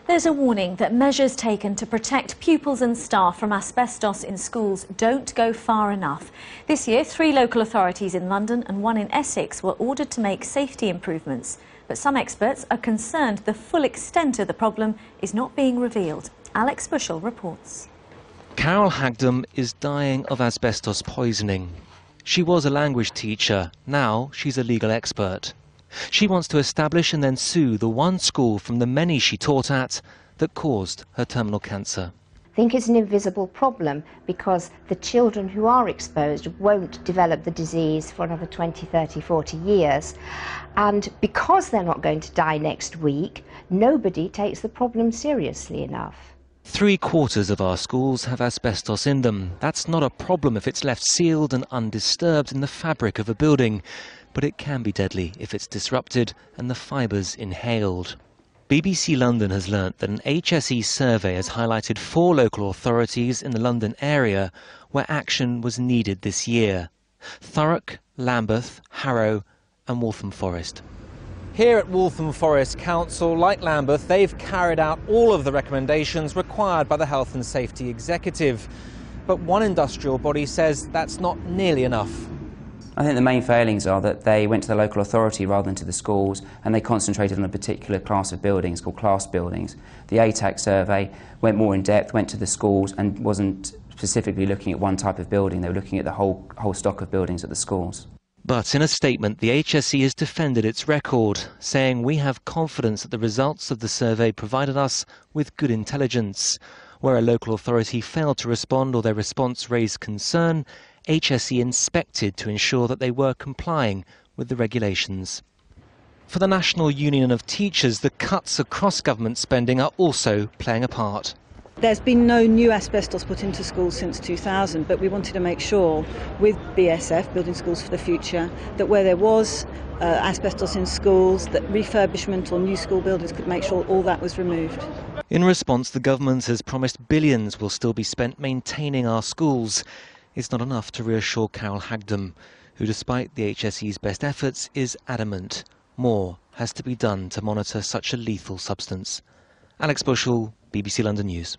There's a warning that measures taken to protect pupils and staff from asbestos in schools don't go far enough. This year, 3 local authorities in London and 1 in Essex were ordered to make safety improvements. But some experts are concerned the full extent of the problem is not being revealed. Alex Bushell reports. Carol Hagdom is dying of asbestos poisoning. She was a language teacher, now she's a legal expert. She wants to establish and then sue the one school from the many she taught at that caused her terminal cancer. I think it's an invisible problem because the children who are exposed won't develop the disease for another 20, 30, 40 years. And because they're not going to die next week, nobody takes the problem seriously enough. 3/4 of our schools have asbestos in them. That's not a problem if it's left sealed and undisturbed in the fabric of a building. But it can be deadly if it's disrupted and the fibres inhaled. BBC London has learnt that an HSE survey has highlighted 4 local authorities in the London area where action was needed this year: Thurrock, Lambeth, Harrow and Waltham Forest. Here at Waltham Forest Council, like Lambeth, they've carried out all of the recommendations required by the Health and Safety Executive. But one industrial body says that's not nearly enough. I think the main failings are that they went to the local authority rather than to the schools, and they concentrated on a particular class of buildings called class buildings. The ATAC survey went more in depth, went to the schools and wasn't specifically looking at one type of building. They were looking at the whole stock of buildings at the schools. But in a statement, the HSE has defended its record, saying we have confidence that the results of the survey provided us with good intelligence. Where a local authority failed to respond or their response raised concern, HSE inspected to ensure that they were complying with the regulations. For the National Union of Teachers, the cuts across government spending are also playing a part. There's been no new asbestos put into schools since 2000, but we wanted to make sure with BSF, Building Schools for the Future, that where there was asbestos in schools, that refurbishment or new school buildings could make sure all that was removed. In response, the government has promised billions will still be spent maintaining our schools. It's not enough to reassure Carol Hagdom, who, despite the HSE's best efforts, is adamant more has to be done to monitor such a lethal substance. Alex Bushell, BBC London News.